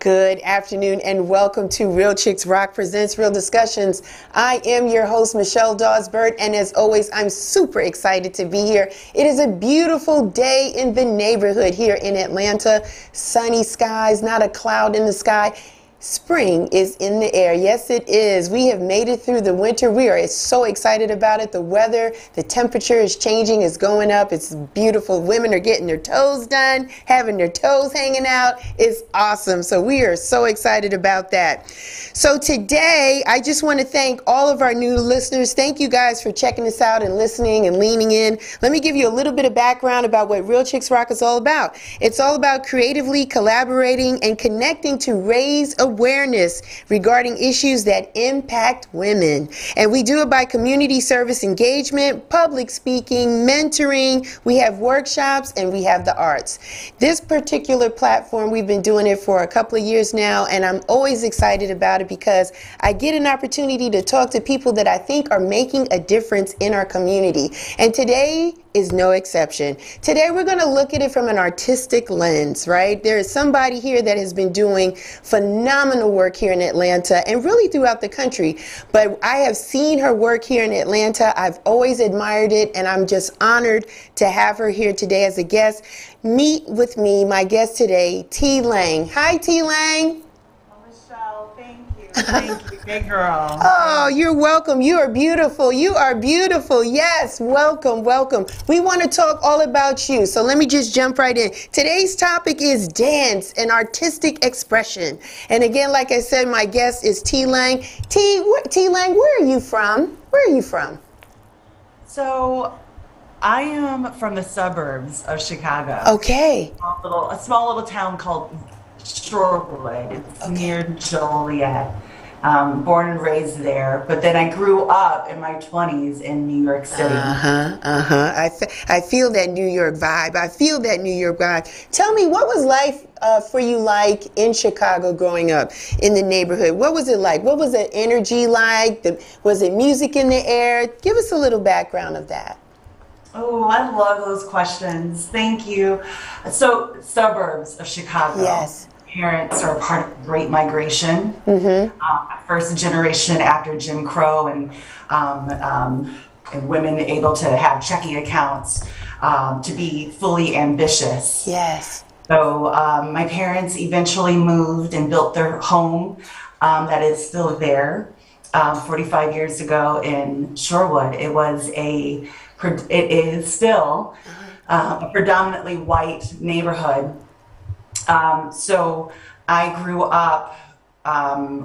Good afternoon and welcome to Real Chicks Rock Presents Real Discussions. I am your host, Michelle Dawsbert, and as always, I'm super excited to be here. It is a beautiful day in the neighborhood here in Atlanta. Sunny skies, not a cloud in the sky. Spring is in the air. Yes, it is. We have made it through the winter. We are so excited about it. The weather, the temperature is changing, is going up. It's beautiful. Women are getting their toes done, having their toes hanging out. It's awesome. So we are so excited about that. So today, I just want to thank all of our new listeners. Thank you guys for checking us out and listening and leaning in. Let me give you a little bit of background about what Real Chicks Rock is all about. It's all about creatively collaborating and connecting to raise awareness regarding issues that impact women. And we do it by community service engagement, public speaking, mentoring. We have workshops and we have the arts. This particular platform, we've been doing it for a couple of years now, and I'm always excited about it because I get an opportunity to talk to people that I think are making a difference in our community. And today is no exception. Today we're going to look at it from an artistic lens, right? There is somebody here that has been doing phenomenal work here in Atlanta and really throughout the country. But I have seen her work here in Atlanta. I've always admired it, and I'm just honored to have her here today as a guest. Meet with me, my guest today, TLang. Hi, TLang. Michelle, thank you. Thank you, big girl. Oh, you're welcome. You are beautiful. You are beautiful. Yes, welcome, welcome. We want to talk all about you. So let me just jump right in. Today's topic is dance and artistic expression. And again, like I said, my guest is TLang. TLang, where are you from? Where are you from? So I am from the suburbs of Chicago. Okay. A small little town called Shorewood. It's near Joliet. Born and raised there, but then I grew up in my 20s in New York City. I feel that New York vibe. I feel that New York vibe. Tell me, what was life for you like in Chicago growing up in the neighborhood? What was it like? What was the energy like? Was it music in the air? Give us a little background of that. Oh, I love those questions. Thank you. So, suburbs of Chicago. Yes. Parents are part of Great Migration, first generation after Jim Crow, and women able to have checking accounts, to be fully ambitious. Yes. So my parents eventually moved and built their home that is still there 45 years ago in Shorewood. It is still a predominantly white neighborhood. So I grew up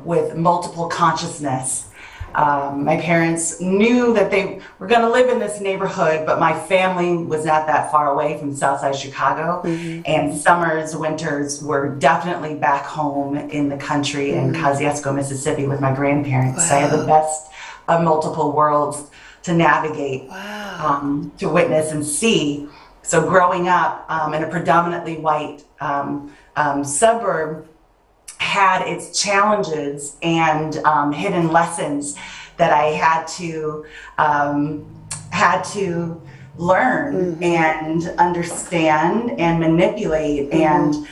with multiple consciousness. My parents knew that they were going to live in this neighborhood, but my family was not that far away from Southside Chicago. And summers, winters were definitely back home in the country in Kosciuszko, Mississippi with my grandparents. So I had the best of multiple worlds to navigate, to witness and see. So growing up in a predominantly white suburb had its challenges and hidden lessons that I had to learn and understand and manipulate and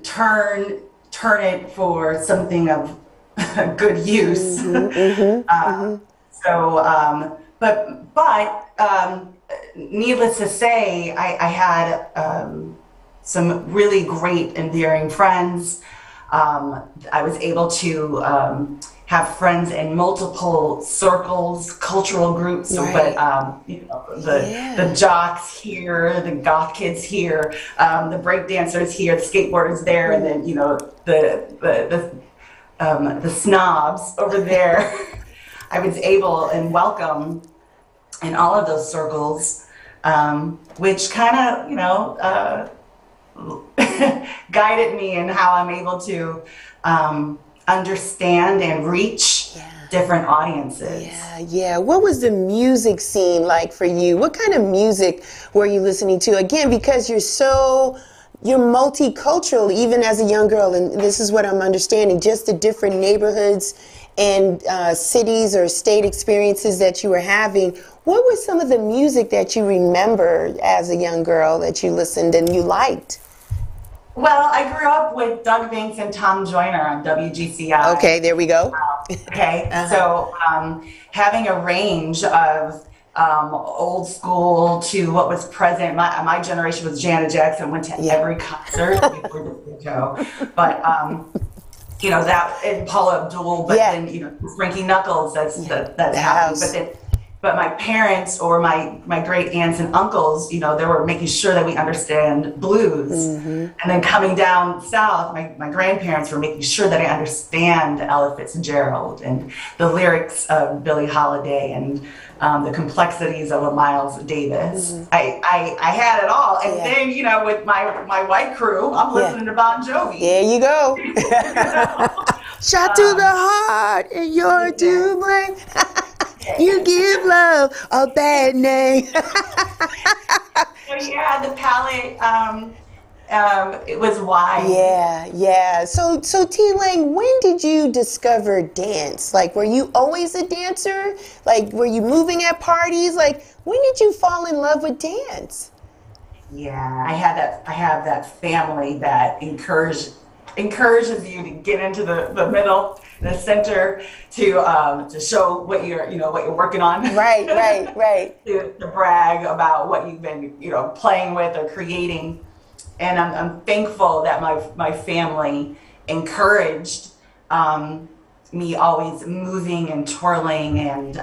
turn it for something of good use. But needless to say, I had some really great, endearing friends. I was able to have friends in multiple circles, cultural groups. Right. But the jocks here, the goth kids here, the break dancers here, the skateboarders there, and then the snobs over there. I was able and welcome in all of those circles, which kind of, guided me in how I'm able to understand and reach different audiences. Yeah. What was the music scene like for you? What kind of music were you listening to? Again, because you're multicultural even as a young girl, and this is what I'm understanding, just the different neighborhoods and cities or state experiences that you were having. What was some of the music that you remember as a young girl that you listened and you liked? Well, I grew up with Doug Banks and Tom Joyner on WGCI. Okay, there we go. Okay, Uh-huh. so having a range of old school to what was present. My generation was Janet Jackson, went to Yeah. every concert before the show. But that and Paula Abdul, but Yeah. then Frankie Knuckles, Yeah. that's The happening. But house. then but my parents or my great aunts and uncles, they were making sure that we understand blues. Mm-hmm. And then coming down south, my grandparents were making sure that I understand Ella Fitzgerald and the lyrics of Billie Holiday and the complexities of a Miles Davis. Mm-hmm. I had it all. And Yeah. then, with my white crew, I'm Yeah. listening to Bon There Jovi. you go. You know? Shot to the Um, heart and you're yeah. to blame. You give love a bad name. So yeah, the palette, it was wide. Yeah, yeah. So TLang, when did you discover dance? Like, were you always a dancer? Like, were you moving at parties? Like, when did you fall in love with dance? Yeah, I have that family that encourages you to get into the middle, the center, to show what you're working on, Right, right, right. to brag about what you've been playing with or creating. And I'm thankful that my family encouraged me always moving and twirling and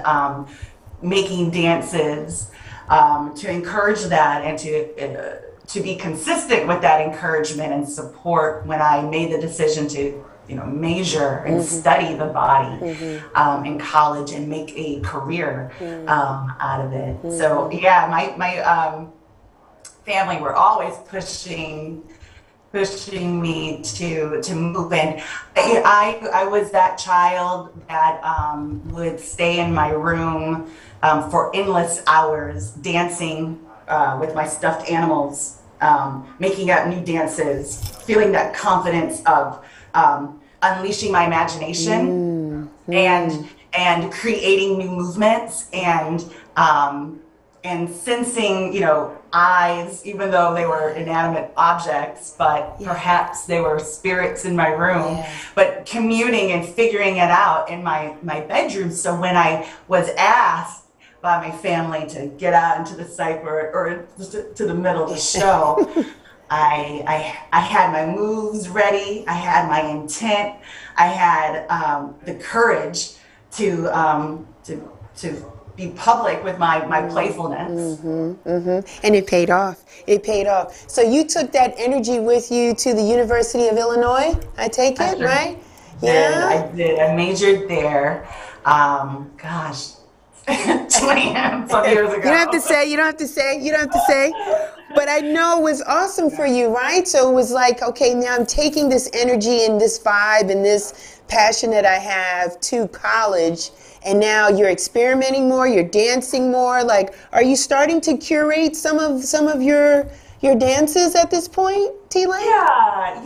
making dances, to encourage that and to be consistent with that encouragement and support when I made the decision to major and study the body in college and make a career out of it. So yeah, my family were always pushing me to move. And I was that child that would stay in my room for endless hours dancing with my stuffed animals, making up new dances, feeling that confidence of unleashing my imagination and creating new movements and sensing, eyes, even though they were inanimate objects, but perhaps they were spirits in my room, Yeah. but communing and figuring it out in my bedroom. So when I was asked by my family to get out into the cypher or to the middle of the show, I had my moves ready. I had my intent. I had the courage to be public with my playfulness. And it paid off. It paid off. So you took that energy with you to the University of Illinois, I take I it, sure right? did. Yeah. I did. I majored there. Gosh, 20 some years You don't have ago. to say, you don't have to say, you don't have to say. But I know it was awesome for you, right? So it was like, okay, now I'm taking this energy and this vibe and this passion that I have to college, and now you're experimenting more, you're dancing more. Like, are you starting to curate some of your dances at this point, T-Lane? Yeah.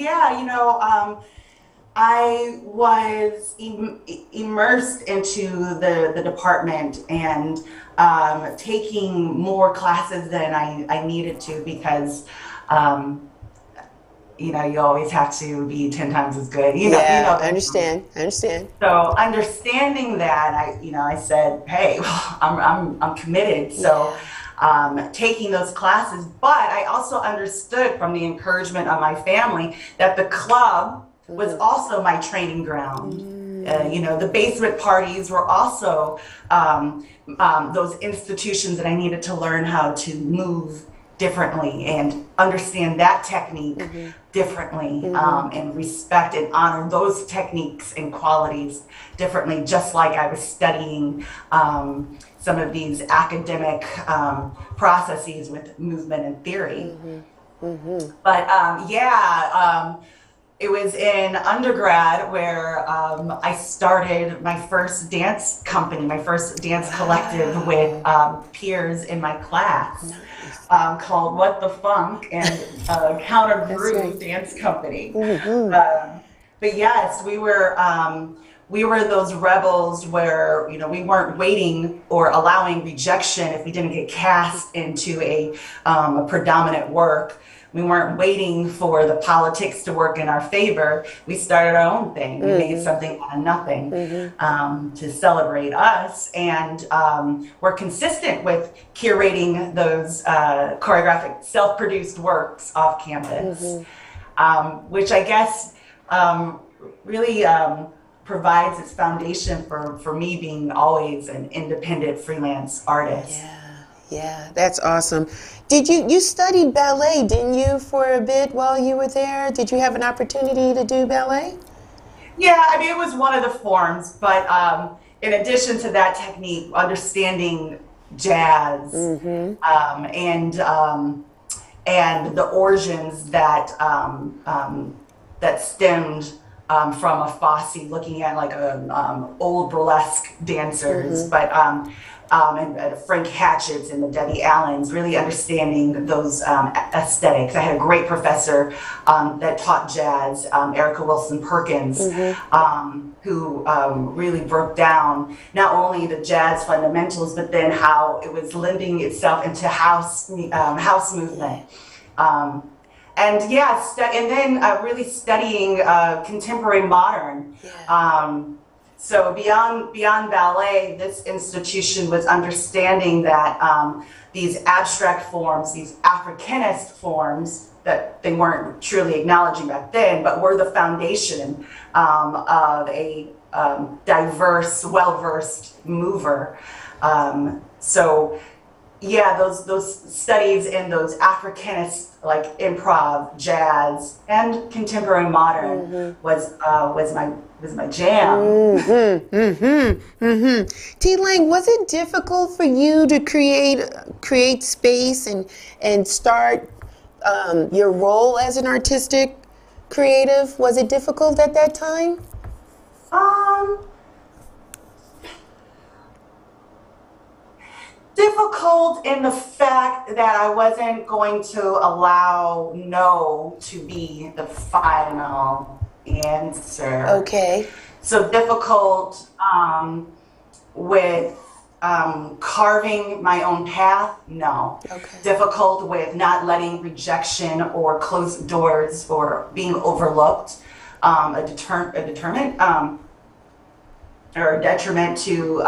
I was immersed into the department and taking more classes than I needed to because, you always have to be 10 times as good. Yeah, I That. understand. I understand. So understanding that, I said, hey, I'm committed. So taking those classes, but I also understood from the encouragement of my family that the club was also my training ground. The basement parties were also those institutions that I needed to learn how to move differently and understand that technique differently, and respect and honor those techniques and qualities differently, just like I was studying some of these academic processes with movement and theory. But it was in undergrad where I started my first dance company, my first dance collective with peers in my class, called What the Funk and Counter That's Groove right. Dance Company. But yes, we were we were those rebels where, you know, we weren't waiting or allowing rejection if we didn't get cast into a predominant work. We weren't waiting for the politics to work in our favor. We started our own thing. We made something out of nothing to celebrate us. And we're consistent with curating those choreographic self-produced works off campus, which I guess really provides its foundation for me being always an independent freelance artist. Yeah, that's awesome. Did you studied ballet, didn't you, for a bit while you were there? Did you have an opportunity to do ballet? Yeah, I mean, it was one of the forms, but in addition to that technique, understanding jazz and the origins that that stemmed from a Fosse, looking at like old burlesque dancers, but and Frank Hatchett's and the Debbie Allens, really understanding those aesthetics. I had a great professor that taught jazz, Erica Wilson Perkins, who really broke down not only the jazz fundamentals, but then how it was lending itself into house movement. And yeah, and then really studying contemporary modern. So beyond ballet, this institution was understanding that these abstract forms, these Africanist forms that they weren't truly acknowledging back then, but were the foundation of a diverse, well-versed mover. So yeah, those studies in those Africanist, like improv, jazz, and contemporary modern was my jam. TLang, was it difficult for you to create space and start your role as an artistic creative? Was it difficult at that time? Difficult in the fact that I wasn't going to allow no to be the final answer. Okay. So difficult with carving my own path, no. Okay. Difficult with not letting rejection or closed doors or being overlooked a deterrent or a detriment to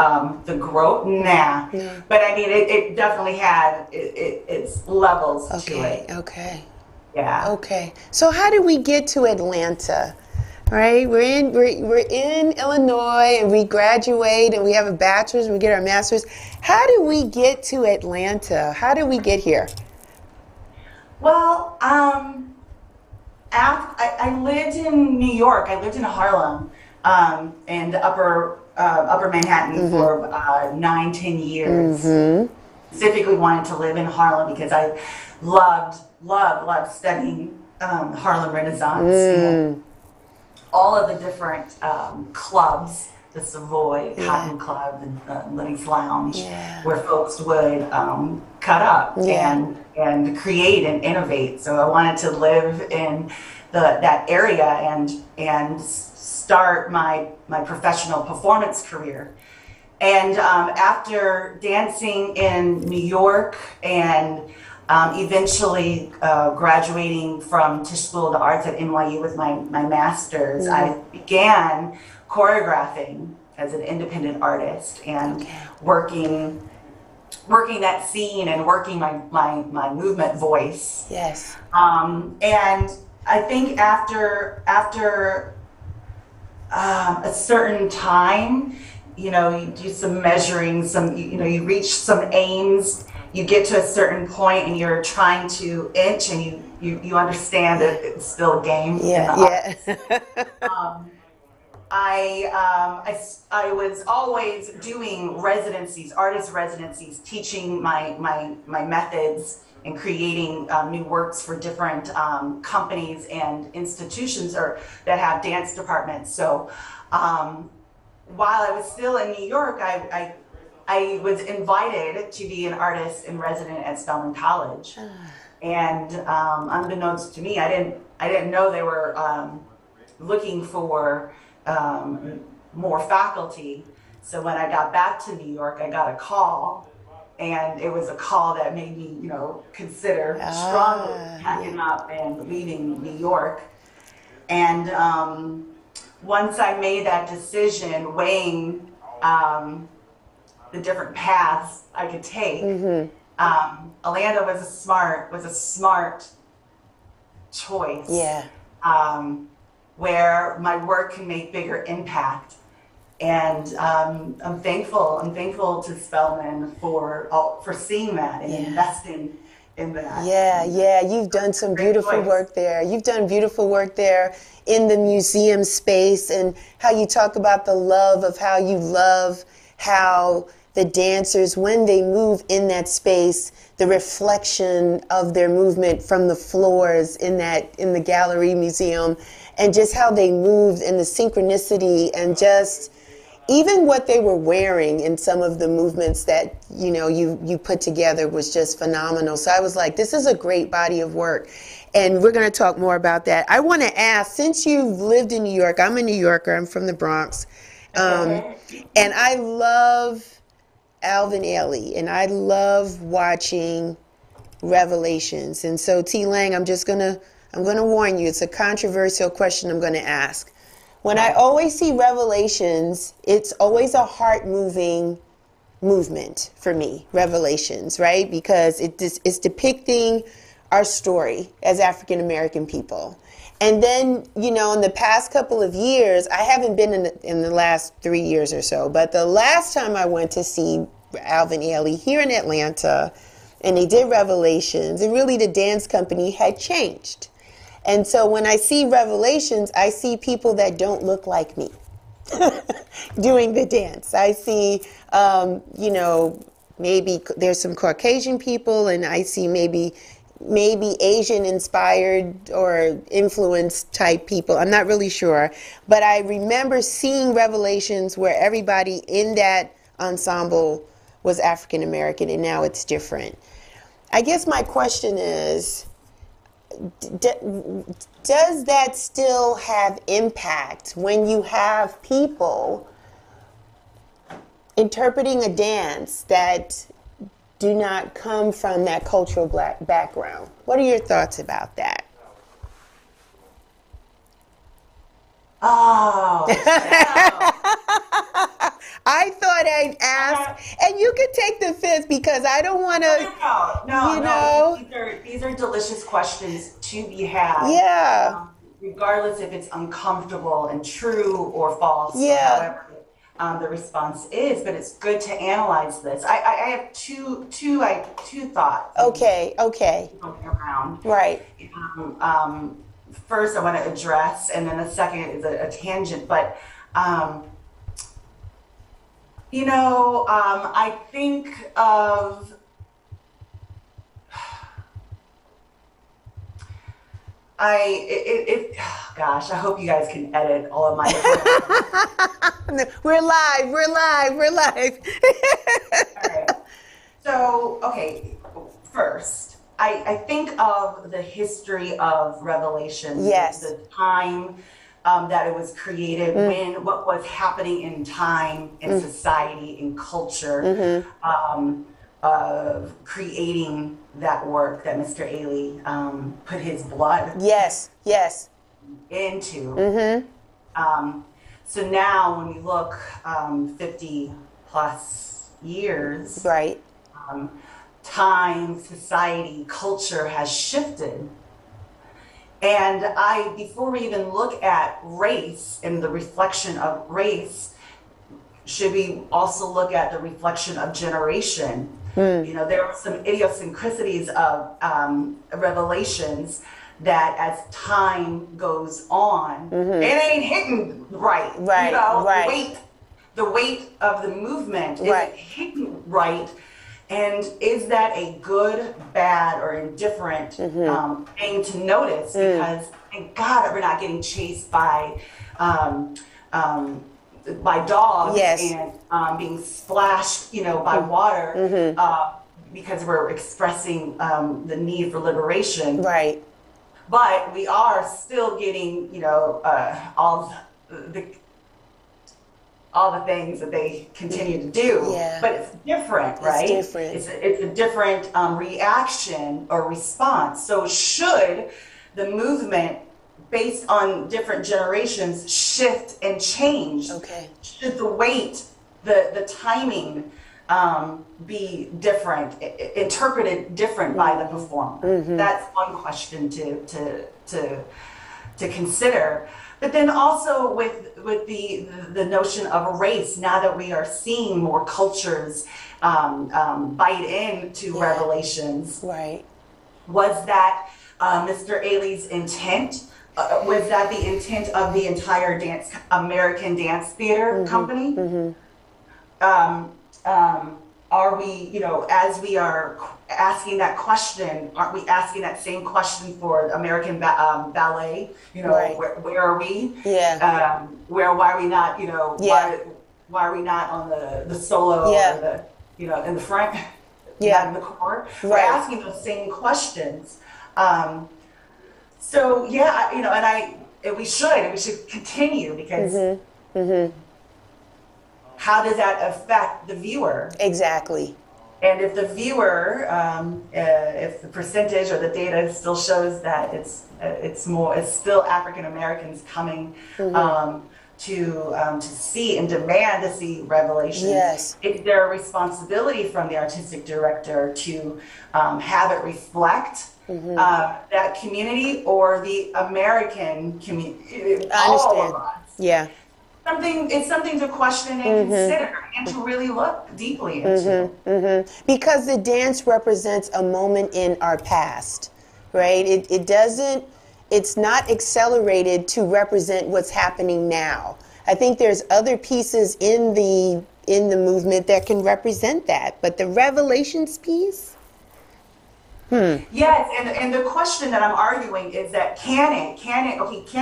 the growth, nah. But I mean, it definitely had its levels to it. Okay. Yeah. Okay. So how did we get to Atlanta? Right? We're in Illinois and we graduate and we have a bachelor's and we get our master's. How did we get to Atlanta? How did we get here? Well, I lived in New York. I lived in Harlem. In upper Manhattan for 9-10 years. Specifically wanted to live in Harlem because I loved studying Harlem Renaissance. And all of the different clubs, the Savoy, Cotton Club, the Lennox Lounge, where folks would cut up and create and innovate. So I wanted to live in that area and start my professional performance career. And after dancing in New York and eventually graduating from Tisch School of the Arts at NYU with my master's, I began choreographing as an independent artist and working that scene and working my movement voice. Yes. And I think after a certain time, you know, you do some measuring, you reach some aims, you get to a certain point and you're trying to inch and you understand that it's still a game. I was always doing residencies, artist residencies, teaching my methods and creating new works for different companies and institutions that have dance departments. So while I was still in New York, I was invited to be an artist in resident at Spelman College. And unbeknownst to me, I didn't know they were looking for more faculty. So when I got back to New York, I got a call, and it was a call that made me, consider strongly packing up and leaving New York. And once I made that decision, weighing the different paths I could take, Atlanta was a smart choice. Yeah. Where my work can make bigger impact. And I'm thankful to Spelman for seeing that and investing in that. Yeah, you've done some beautiful work there. You've done beautiful work there in the museum space, and how you talk about the love of how you love how the dancers, when they move in that space, the reflection of their movement from the floors in the gallery museum, and just how they moved and the synchronicity, and just even what they were wearing in some of the movements that you put together was just phenomenal. So I was like, this is a great body of work, and we're going to talk more about that. I want to ask, since you've lived in New York, I'm a New Yorker, I'm from the Bronx, and I love Alvin Ailey, and I love watching Revelations. And so, TLang, I'm gonna warn you, it's a controversial question I'm gonna ask. When I always see Revelations, it's always a heart-moving movement for me, Revelations, right? Because it's depicting our story as African American people. And then, in the past couple of years, I haven't been in the last 3 years or so, but the last time I went to see Alvin Ailey here in Atlanta, and they did Revelations, and really the dance company had changed. And so when I see Revelations, I see people that don't look like me doing the dance. I see, maybe there's some Caucasian people, and I see maybe Asian inspired or influenced type people. I'm not really sure. But I remember seeing Revelations where everybody in that ensemble was African American, and now it's different. I guess my question is, does that still have impact when you have people interpreting a dance that do not come from that cultural background? What are your thoughts about that? Oh, I thought I'd ask, and you could take the fifth because I don't want to. No. These are delicious questions to be had. Yeah. Regardless if it's uncomfortable and true or false. Yeah. Or however the response is, but it's good to analyze this. I have two thoughts. Okay. Around. Right. First, I want to address, and then the second is a tangent. But I think of gosh, I hope you guys can edit all of my. We're live. All right. So, okay, first, I think of the history of Revelation. Yes. The time that it was created, what was happening in time, in society, in culture, of creating that work that Mr. Ailey put his blood into. So now when we look 50 plus years, right, time, society, culture has shifted. And before we even look at race and the reflection of race, should we also look at the reflection of generation? There are some idiosyncrasies of Revelations that as time goes on, it ain't hitting right. The weight of the movement isn't hitting right. And is that a good, bad, or indifferent thing to notice? Because thank God we're not getting chased by dogs and being splashed, by water because we're expressing the need for liberation. Right. But we are still getting, all the all the things that they continue to do, Yeah. but it's different, right? It's different. It's a different reaction or response. So should the movement based on different generations shift and change? Okay. Should the weight, the timing be different, interpreted different by the performer? That's one question to consider. But then also with the notion of a race, now that we are seeing more cultures bite into Revelations, Right. was that Mr. Ailey's intent? Was that the intent of the entire American Dance Theater Company? Are we, as we are asking that question, aren't we asking that same question for American ballet? Right. Where are we? Yeah. Why are we not, why are we not on the solo or the, in the front, not in the core? Right. We're asking those same questions. So yeah, and we should continue, because how does that affect the viewer? Exactly. And if the viewer, if the percentage or the data still shows that it's still African Americans coming to see and demand to see Revelations, Yes. it's their responsibility from the artistic director to have it reflect that community or the American community. I understand. Yeah. It's something to question and consider and to really look deeply into. Because the dance represents a moment in our past, right? It's not accelerated to represent what's happening now. I think there's other pieces in the movement that can represent that, but the Revelations piece. Yes, and the question that I'm arguing is that can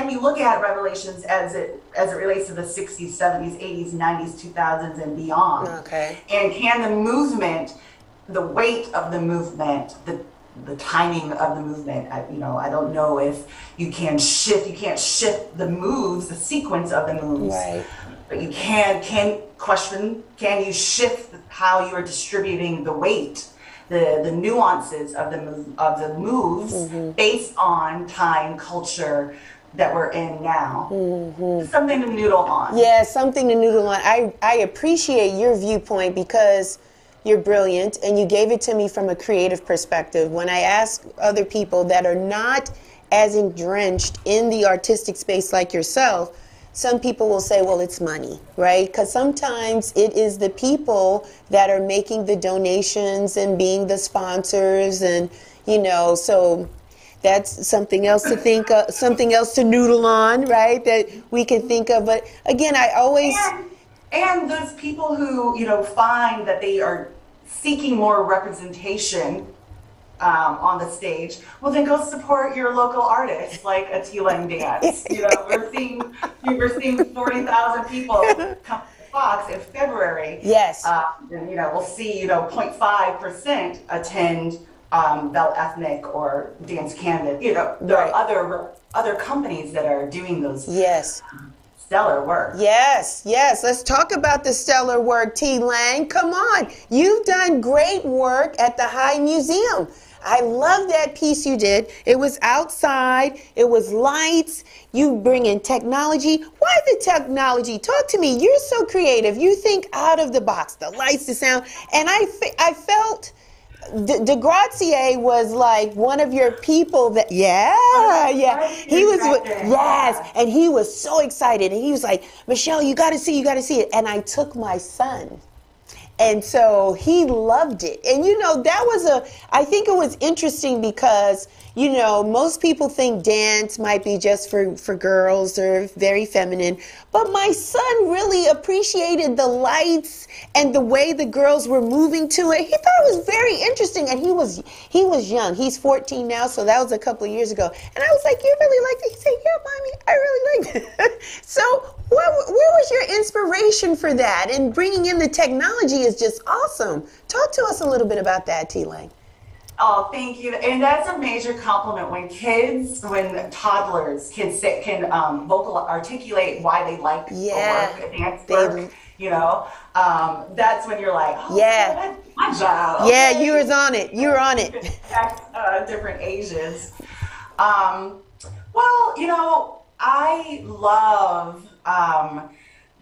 we look at Revelations as it relates to the 60s, 70s, 80s, 90s, 2000s and beyond? Okay. And can the movement, the weight of the movement, the timing of the movement, I don't know if you can't shift the moves, the sequence of the moves. Right. But you can you shift how you are distributing the weight, the nuances of the moves based on time, culture that we're in now. Something to noodle on. Yeah, something to noodle on. I appreciate your viewpoint because you're brilliant and you gave it to me from a creative perspective. When I ask other people that are not as entrenched in the artistic space like yourself, some people will say, well, it's money, right? Because sometimes it is the people that are making the donations and being the sponsors and, so that's something else to think of, something else to noodle on, right? That we can think of. But again, I always... And those people who, find that they are seeking more representation on the stage, well, then go support your local artists like a TLang dance. We're seeing 40,000 people come to Fox in February. Yes. And we'll see 0.5% attend Bell Ethnic or Dance Canada. There are other companies that are doing those. Yes. Stellar work. Yes. Let's talk about the stellar work, TLang. Come on. You've done great work at the High Museum. I love that piece you did. It was outside. It was lights. You bring in technology. Why the technology? Talk to me. You're so creative. You think out of the box. The lights, the sound. And I felt... DeGrazier was like one of your people that, he was, and he was so excited, and he was like, Michelle, you got to see it, and I took my son, and so he loved it, and I think it was interesting because, most people think dance might be just for girls or very feminine, but my son really appreciated the lights and the way the girls were moving to it. He thought it was very interesting, and he was young. He's 14 now, so that was a couple of years ago. And I was like, you really liked it? He said, yeah, Mommy, I really liked it. So where was your inspiration for that? And bringing in the technology is just awesome. Talk to us a little bit about that, TLang. Oh, thank you. And that's a major compliment when when toddlers, kids can vocal articulate why they like a Yeah, work, a dance work, they, you know. That's when you're like, oh, yeah, yeah, that's my job. yeah, you Okay. was on it. You were on You it. can affect different ages. Um, well, I love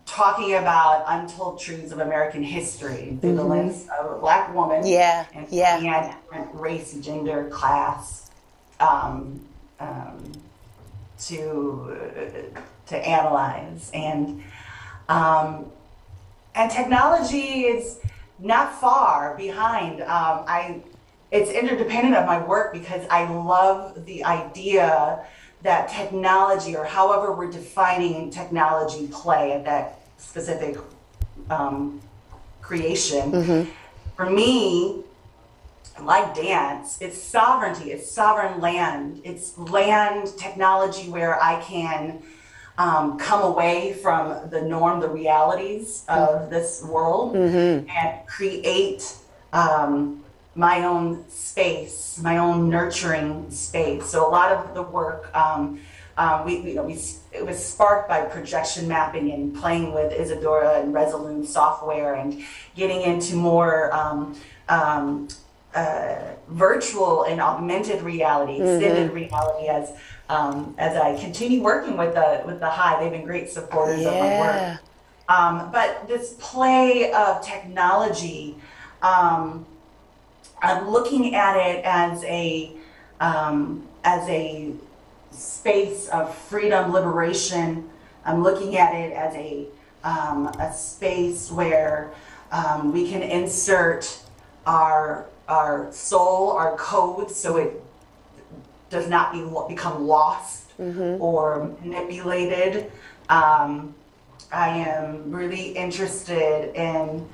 talking about untold truths of American history through the lens of a Black woman Yeah, and yeah. looking at different race, gender, class um, um, to analyze um, and technology is not far behind. It's interdependent of my work because I love the idea that technology, or however we're defining technology, play at that specific um, creation. For me, like dance, it's sovereignty, it's sovereign land, it's land technology where I can come away from the norm, the realities of this world, and create my own space, my own nurturing space. So a lot of the work it was sparked by projection mapping and playing with Isadora and Resolute software and getting into more um, virtual and augmented reality, extended reality as I continue working with the Hive. They've been great supporters of my work. Yeah. But this play of technology, I'm looking at it as a space of freedom, liberation. I'm looking at it as a space where we can insert our soul, our code, so it does not become lost or manipulated. I am really interested in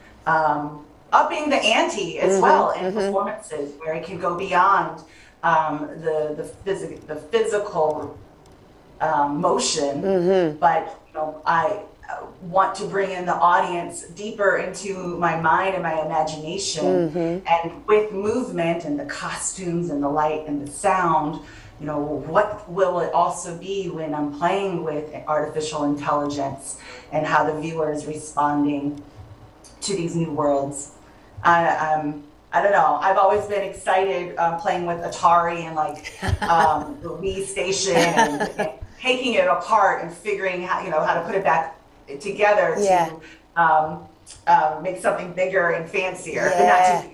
upping the ante as well in performances where it can go beyond the physical motion, but I want to bring in the audience deeper into my mind and my imagination, and with movement and the costumes and the light and the sound, what will it also be when I'm playing with artificial intelligence and how the viewer is responding to these new worlds. I don't know. I've always been excited playing with Atari and the Wii station and taking it apart and figuring how to put it back together to make something bigger and fancier, but not too,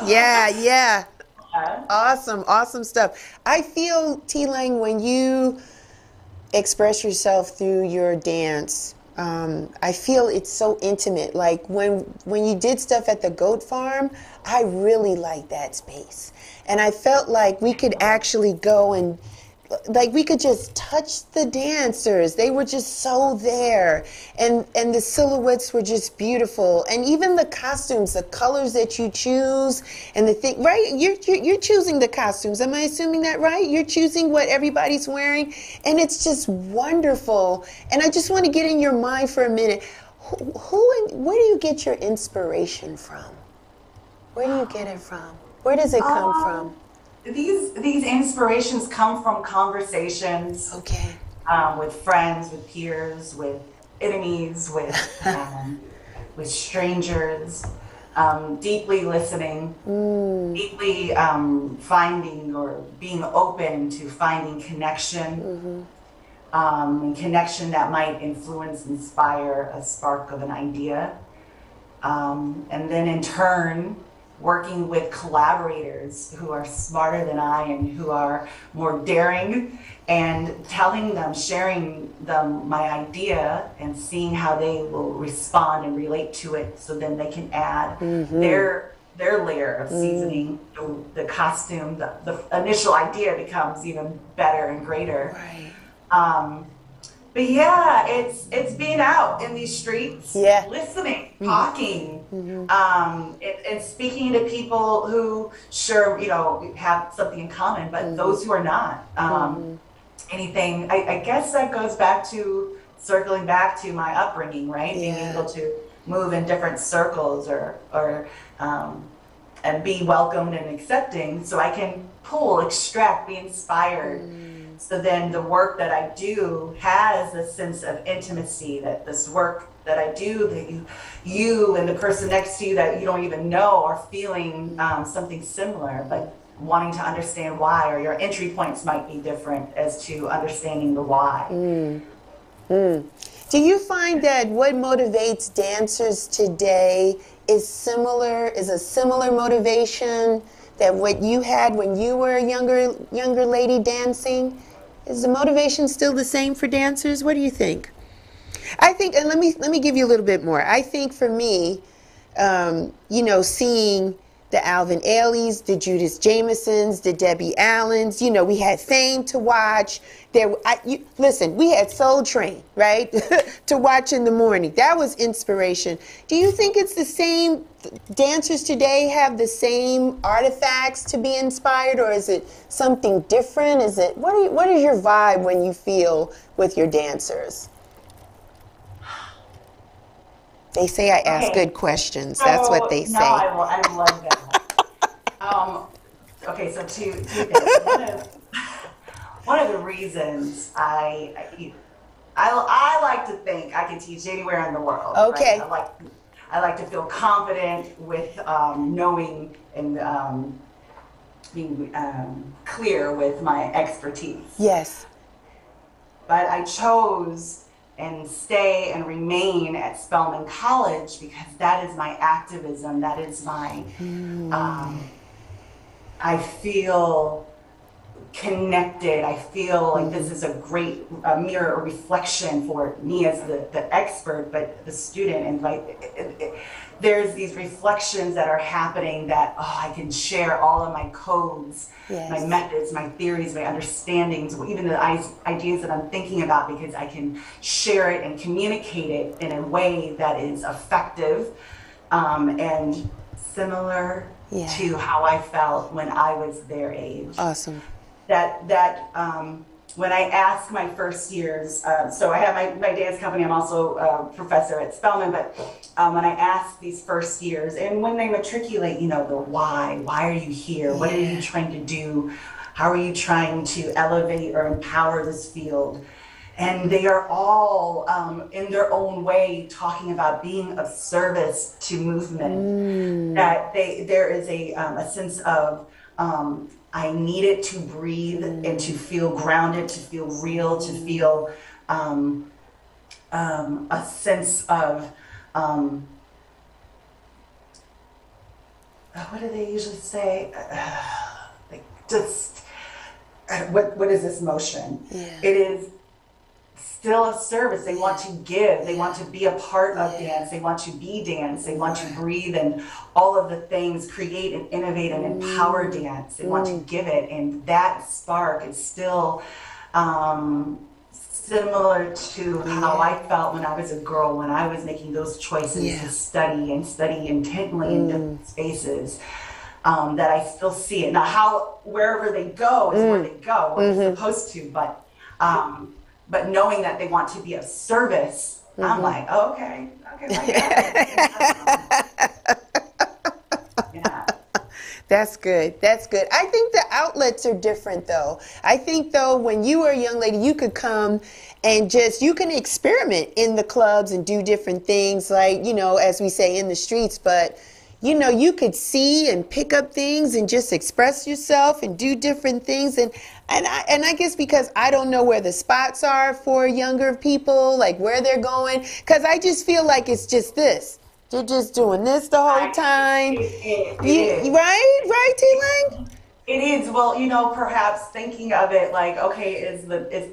Yeah, yeah. Uh, Awesome, awesome stuff. I feel, TLang, when you express yourself through your dance, I feel it's so intimate. Like when you did stuff at the goat farm, I really liked that space. And I felt like we could actually go and we could just touch the dancers. They were just so there. And the silhouettes were just beautiful. And even the costumes, the colors that you choose and the thing, right? You're choosing the costumes. Am I assuming that right? You're choosing what everybody's wearing. And it's just wonderful. And I just want to get in your mind for a minute. Where do you get your inspiration from? Where do you get it from? Where does it come from? these inspirations come from conversations Okay. with friends, with peers, with enemies, with strangers, deeply listening, deeply finding or being open to finding connection, connection that might influence, inspire a spark of an idea, and then in turn, working with collaborators who are smarter than I and who are more daring, and telling them, sharing them my idea and seeing how they will respond and relate to it, so then they can add their layer of seasoning. The costume, the initial idea becomes even better and greater. Right. But yeah, it's being out in these streets, listening, talking, and speaking to people who have something in common, but those who are not. Anything. I guess that goes back to circling back to my upbringing, right? Being able to move in different circles, or and be welcomed and accepting, so I can extract, be inspired. So then the work that I do has a sense of intimacy, that this work that I do, that you and the person next to you that you don't even know are feeling something similar, but wanting to understand why, or your entry points might be different as to understanding the why. Do you find that what motivates dancers today is a similar motivation that what you had when you were a younger lady dancing? Is the motivation still the same for dancers? What do you think? I think, and let me give you a little bit more. I think for me, seeing the Alvin Ailey's, the Judith Jamesons, the Debbie Allens, we had Fame to watch. Listen, we had Soul Train, right, to watch in the morning. That was inspiration. Do you think it's the same? Dancers today have the same artifacts to be inspired, or is it something different? What is your vibe when you feel with your dancers? They say I ask good questions. That's what they say. No, I love that. Okay, so two things. One of the reasons I like to think I can teach anywhere in the world. Okay. Right? I like to feel confident with knowing and being clear with my expertise. Yes. But I chose and stay and remain at Spelman College because that is my activism. That is my, I feel connected. I feel like this is a great mirror or reflection for me as the expert, but the student. And there's these reflections that are happening that I can share all of my codes, yes, my methods, my theories, my understandings, even the ideas that I'm thinking about, because I can share it and communicate it in a way that is effective and similar to how I felt when I was their age. Awesome. When I asked my first years, so I have my dance company, I'm also a professor at Spelman, but when I asked these first years, and when they matriculate, the why are you here? What are you trying to do? How are you trying to elevate or empower this field? And they are all, in their own way, talking about being of service to movement. That there is a sense of, I needed to breathe and to feel grounded, to feel real, to feel a sense of, what do they usually say? What is this motion? Yeah. It is still of service. They want to give. They want to be a part of dance. They want to be dance. They want to breathe and all of the things, create and innovate and empower dance. They want to give it. And that spark is still similar to how I felt when I was a girl, when I was making those choices to study intently in different spaces. That I still see it. Now, wherever they go is where they go, where they're supposed to, but knowing that they want to be of service, I'm like, okay, That's good. That's good. I think the outlets are different, though. I think, though, when you were a young lady, you could come and you can experiment in the clubs and do different things, like, as we say, in the streets, but you could see and pick up things and just express yourself and do different things. And I guess because I don't know where the spots are for younger people, like where they're going, because I just feel like it's just this. They're just doing this the whole time. Right, TLang? It is. Well, perhaps thinking of it like, okay, is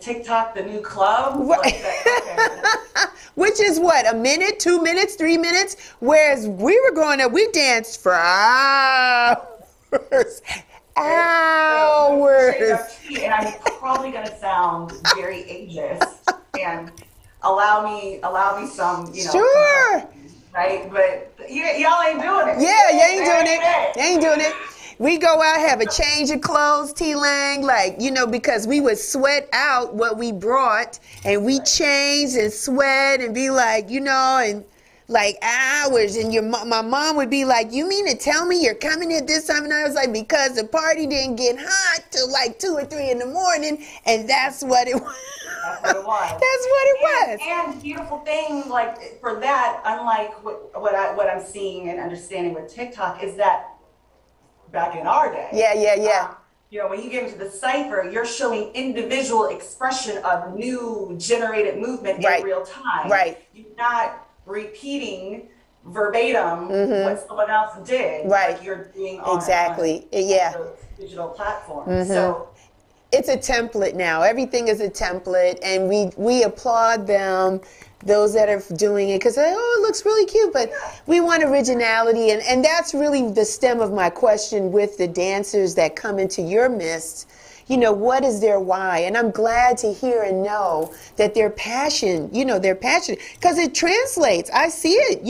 TikTok the new club? Right. Okay. Which is what, a minute, 2 minutes, 3 minutes? Whereas we were growing up, we danced for hours. Hours. And I'm probably going to sound very ageist, and allow me some, Sure. Right? But y'all ain't doing it. Yeah, you ain't doing it. You ain't doing it. We go out, have a change of clothes, TLang, because we would sweat out what we brought, and we change and sweat and be like, and like hours, and my mom would be like, "You mean to tell me you're coming at this time?" And I was like, "Because the party didn't get hot till like 2 or 3 in the morning, and that's what it was." That's what it was. That's what it was. And beautiful thing, like for that, unlike what I'm seeing and understanding with TikTok, is that back in our day. Yeah. You know, when you get into the cipher, you're showing individual expression of new generated movement in real time. Right. You're not repeating verbatim what someone else did. Right. Like you're doing on the digital platform. So it's a template now. Everything is a template, and we applaud them, those that are doing it, because it looks really cute, but we want originality, and that's really the stem of my question with the dancers that come into your midst. You know, what is their why? And I'm glad to hear and know that their passion, they're passionate, because it translates. I see it,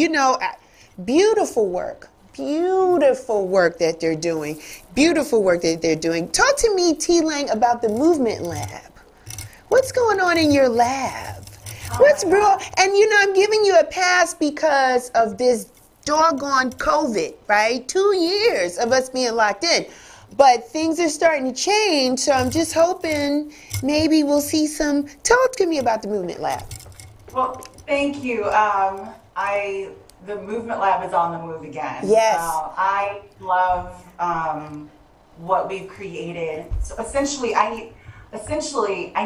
beautiful work. Beautiful work that they're doing. Beautiful work that they're doing. Talk to me, TLang, about the Movement Lab. What's going on in your lab? What's real? And I'm giving you a pass because of this doggone COVID, right? 2 years of us being locked in. But things are starting to change, so I'm just hoping maybe we'll see some. Talk to me about the Movement Lab. Well, thank you. The Movement Lab is on the move again. Yes. I love what we've created. So essentially, I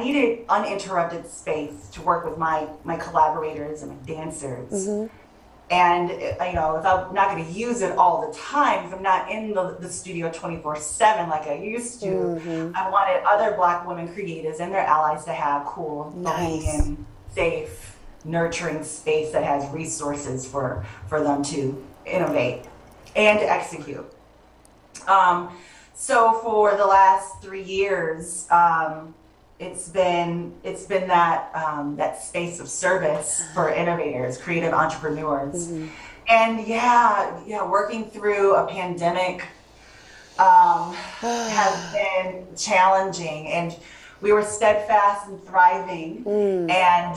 needed uninterrupted space to work with my collaborators and my dancers. And if I'm not going to use it all the time, if I'm not in the studio 24/7 like I used to, I wanted other Black women creatives and their allies to have cool, belonging, safe, nurturing space that has resources for them to innovate and to execute. So for the last 3 years, it's been that space of service for innovators, creative entrepreneurs, and working through a pandemic has been challenging, and we were steadfast and thriving, and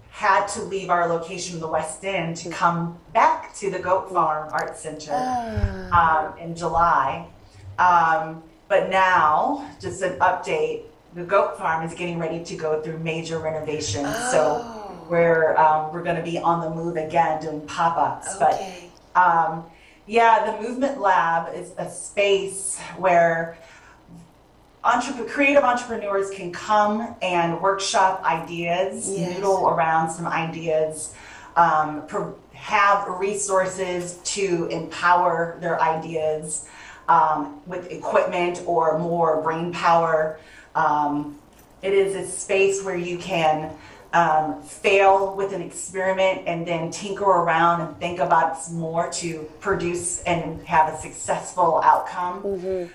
had to leave our location in the West End to come back to the Goat Farm Art Center in July. But now, just an update, the Goat Farm is getting ready to go through major renovations. So we're going to be on the move again doing pop-ups. Okay. But the Movement Lab is a space where creative entrepreneurs can come and workshop ideas, noodle around some ideas, have resources to empower their ideas with equipment or more brain power. It is a space where you can fail with an experiment and then tinker around and think about some more to produce and have a successful outcome.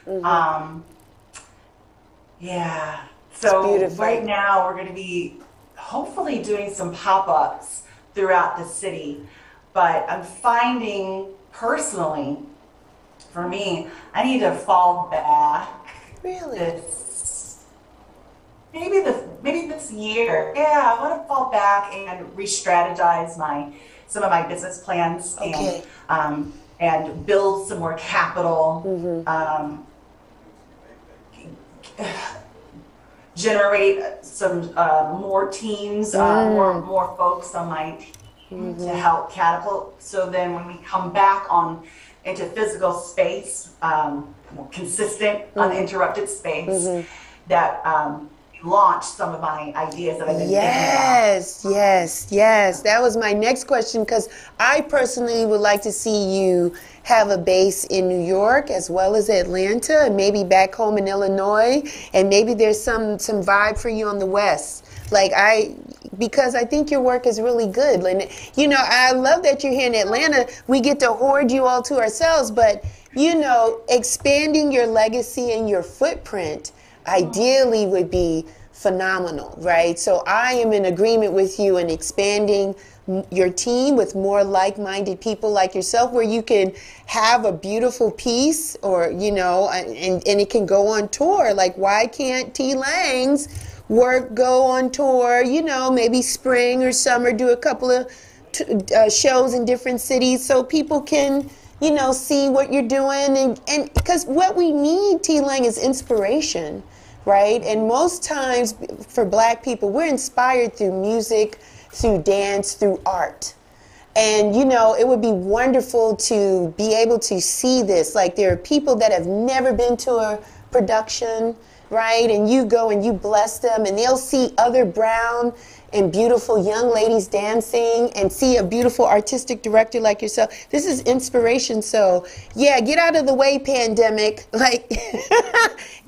So right now we're going to be hopefully doing some pop-ups throughout the city, but I'm finding personally, for me, I need to fall back. Really? Maybe this year. Yeah, I want to fall back and re-strategize some of my business plans and build some more capital. Generate some more teams, more folks on my team to help catapult. So then when we come back into physical space, more consistent, uninterrupted space, that launch some of my ideas that I've been thinking about. Yes. That was my next question, because I personally would like to see you have a base in New York as well as Atlanta, and maybe back home in Illinois, and maybe there's some vibe for you on the West. Because I think your work is really good. And, I love that you're here in Atlanta. We get to hoard you all to ourselves, but, expanding your legacy and your footprint ideally would be phenomenal, right? So I am in agreement with you in expanding your team with more like-minded people like yourself, where you can have a beautiful piece, or and it can go on tour. Like, why can't TLang's work go on tour? Maybe spring or summer, do a couple of shows in different cities so people can, you know, see what you're doing. And because what we need, TLang, is inspiration, right? And most times for Black people, we're inspired through music, through dance, through art. And, you know, it would be wonderful to be able to see this. Like, there are people that have never been to a production, right? And you go and you bless them, and they'll see other brown and beautiful young ladies dancing and see a beautiful artistic director like yourself. This is inspiration. So, yeah, get out of the way, pandemic. Like,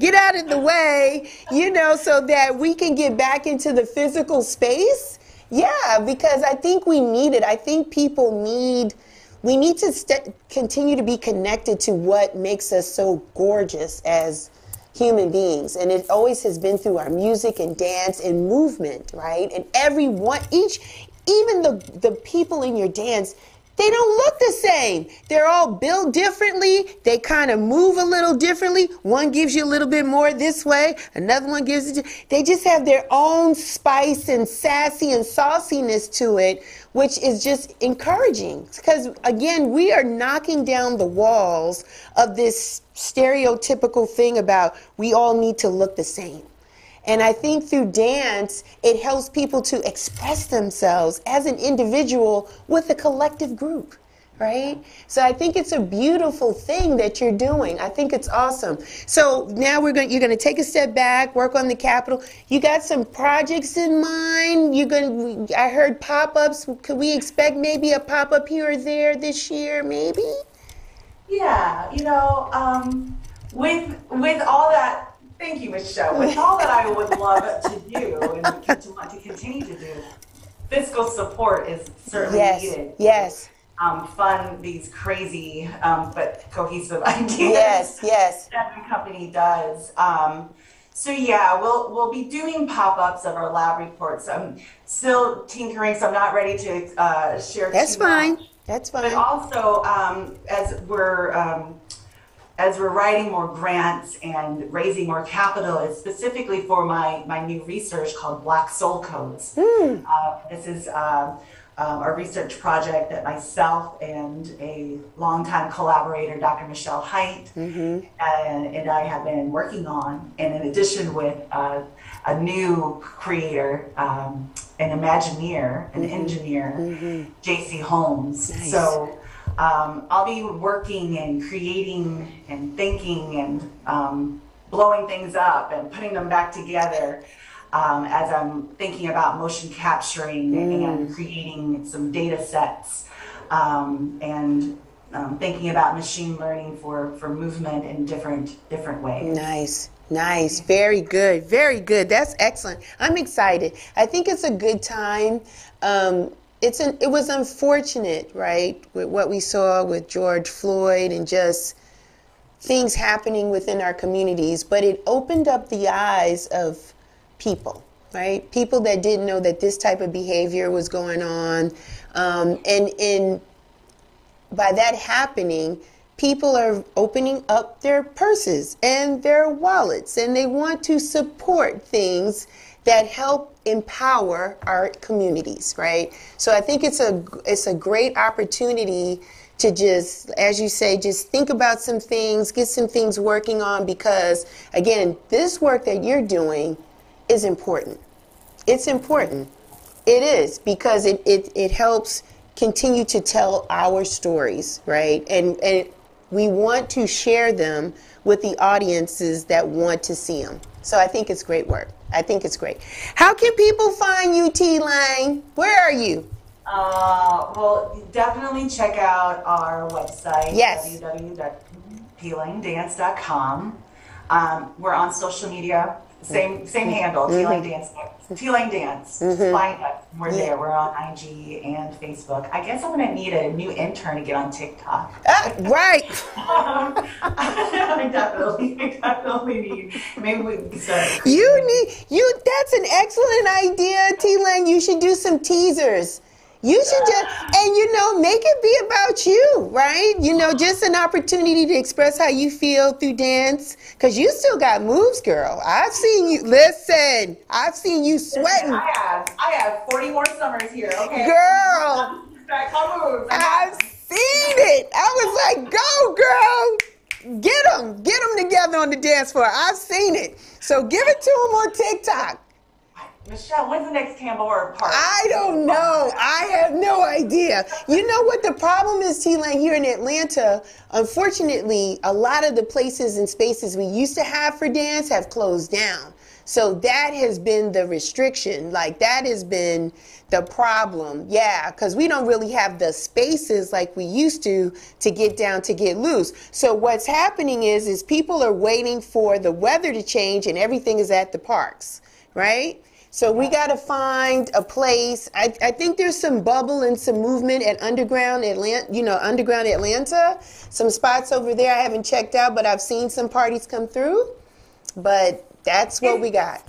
get out of the way, you know, so that we can get back into the physical space. Yeah, because I think we need it. I think people need, we need to continue to be connected to what makes us so gorgeous as human beings. And it always has been through our music and dance and movement, right? And everyone, even the people in your dance, they don't look the same. They're all built differently. They kind of move a little differently. One gives you a little bit more this way. Another one gives it. They just have their own spice and sassy and sauciness to it, which is just encouraging. Because, again, we are knocking down the walls of this stereotypical thing about we all need to look the same. And I think through dance, it helps people to express themselves as an individual with a collective group, right? So I think it's a beautiful thing that you're doing. I think it's awesome. So now you're going to take a step back, work on the Capitol. You got some projects in mind. I heard pop-ups. Could we expect maybe a pop-up here or there this year, maybe? Yeah, you know, with all that. Thank you, Michelle. With all that I would love to do and to want to continue to do, fiscal support is certainly needed. Yes. Fund these crazy but cohesive ideas. Yes. That the company does. So yeah, we'll be doing pop-ups of our lab reports. I'm still tinkering, so I'm not ready to share. That's fine. Much. That's fine. But also, as we're writing more grants and raising more capital, it's specifically for my new research called Black Soul Codes. This is a research project that myself and a longtime collaborator, Dr. Michelle Haidt, and I have been working on. And in addition with a new creator, an Imagineer, an engineer, J.C. Holmes. Nice. So I'll be working and creating and thinking and blowing things up and putting them back together as I'm thinking about motion capturing and creating some data sets and thinking about machine learning for movement in different ways. Nice. Very good. That's excellent. I'm excited. I think it's a good time. It was unfortunate, right, with what we saw with George Floyd and just things happening within our communities, but it opened up the eyes of people, right? People that didn't know that this type of behavior was going on. And by that happening, people are opening up their purses and their wallets, and they want to support things that help empower our communities, right? So I think it's a great opportunity to just, as you say, just think about some things, get some things working on, because again, this work that you're doing is important. It's important. It is, because it helps continue to tell our stories, right? And we want to share them with the audiences that want to see them. So I think it's great work. I think it's great. How can people find you, TLang? Where are you? Well, definitely check out our website, yes. www.tlangdance.com. We're on social media, same handle, TLang Dance. TLang Dance. Find us. We're there. We're on IG and Facebook. I guess I'm gonna need a new intern to get on TikTok. Right. I definitely need. Maybe we can start. That's an excellent idea, TLang. You should do some teasers. You should just, and make it be about you, right? Just an opportunity to express how you feel through dance, because you still got moves, girl. I've seen you, I've seen you sweating. I have 40 more summers here, okay? Girl, was like, go, girl. Get them together on the dance floor. I've seen it. So give it to them on TikTok. Michelle, when's the next Tambora party? I don't know. I have no idea. You know what the problem is, TLang, here in Atlanta? Unfortunately, a lot of the places and spaces we used to have for dance have closed down. So that has been the restriction. Like, that has been the problem. Yeah, because we don't really have the spaces like we used to get down, to get loose. So what's happening is people are waiting for the weather to change and everything is at the parks, right? So we got to find a place. I think there's some bubble and some movement at Underground Atlanta. Some spots over there I haven't checked out, but I've seen some parties come through. But that's what we got.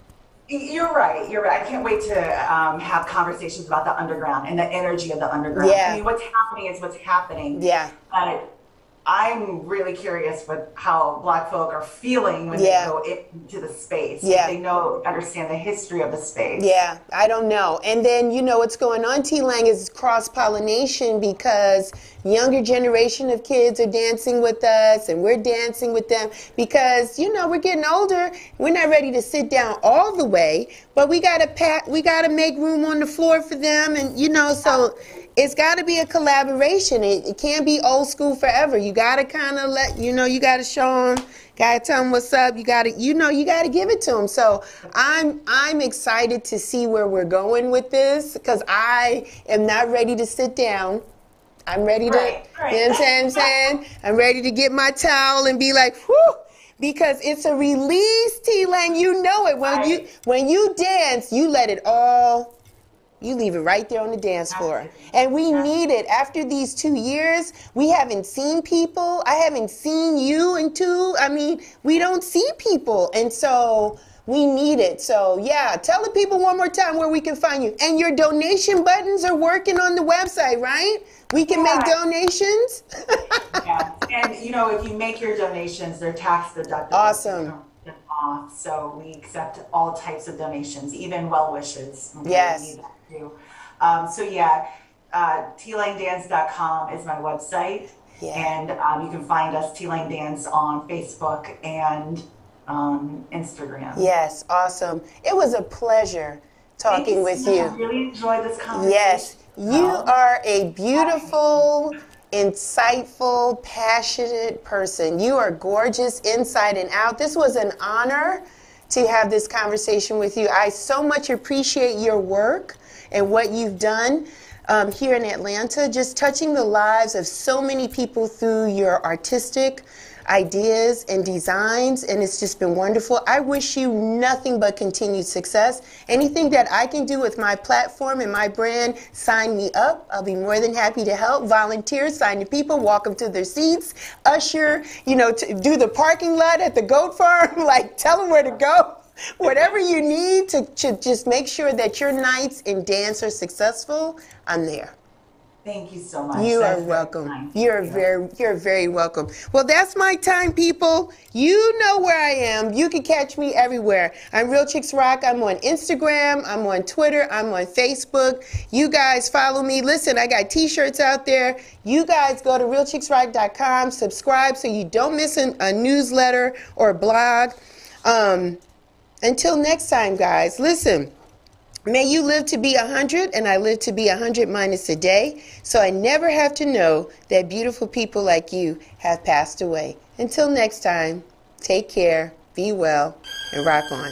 You're right. I can't wait to have conversations about the underground and the energy of the underground. Yeah. I mean, what's happening is what's happening. Yeah. But I'm really curious with how Black folk are feeling when they go into the space. Yeah. They understand the history of the space. Yeah, I don't know. And then, what's going on, TLang, is cross-pollination, because younger generation of kids are dancing with us and we're dancing with them because, we're getting older. We're not ready to sit down all the way, but we got to make room on the floor for them. And, so it's got to be a collaboration. It can't be old school forever. You got to kind of you got to show them, got to tell them what's up. You got to, you got to give it to them. So I'm excited to see where we're going with this, because I am not ready to sit down. I'm ready to, right. You know what I'm saying? I'm ready to get my towel and be like, whew, because it's a release, TLang. You know it. When you dance, you let it all. You leave it right there on the dance floor. And we need it. After these 2 years, we haven't seen people. I haven't seen you in 2. I mean, we don't see people. And so we need it. So, yeah, tell the people one more time where we can find you. And your donation buttons are working on the website, right? We can make donations. Yeah. And, if you make your donations, they're tax deductible. Awesome. Off. So we accept all types of donations, even well wishes. Yes. TLangDance.com is my website. Yeah. And you can find us, TLang Dance, on Facebook and Instagram. Yes, awesome. It was a pleasure talking with you. I really enjoyed this conversation. Yes, you are a beautiful, insightful, passionate person. You are gorgeous inside and out. This was an honor to have this conversation with you. I so much appreciate your work and what you've done here in Atlanta, just touching the lives of so many people through your artistic ideas and designs, and it's just been wonderful. I wish you nothing but continued success. Anything that I can do with my platform and my brand, sign me up. I'll be more than happy to help. Volunteer, sign the people, walk them to their seats, usher, to do the parking lot at the goat farm, like tell them where to go. Whatever you need to just make sure that your nights in dance are successful, I'm there. Thank you so much. You are welcome. You're very welcome. Well, that's my time, people. You know where I am. You can catch me everywhere. I'm Real Chicks Rock. I'm on Instagram. I'm on Twitter. I'm on Facebook. You guys follow me. Listen, I got t-shirts out there. You guys go to realchicksrock.com, subscribe so you don't miss a newsletter or blog. Until next time, guys, listen. May you live to be 100, and I live to be 100 minus a day, so I never have to know that beautiful people like you have passed away. Until next time, take care, be well, and rock on.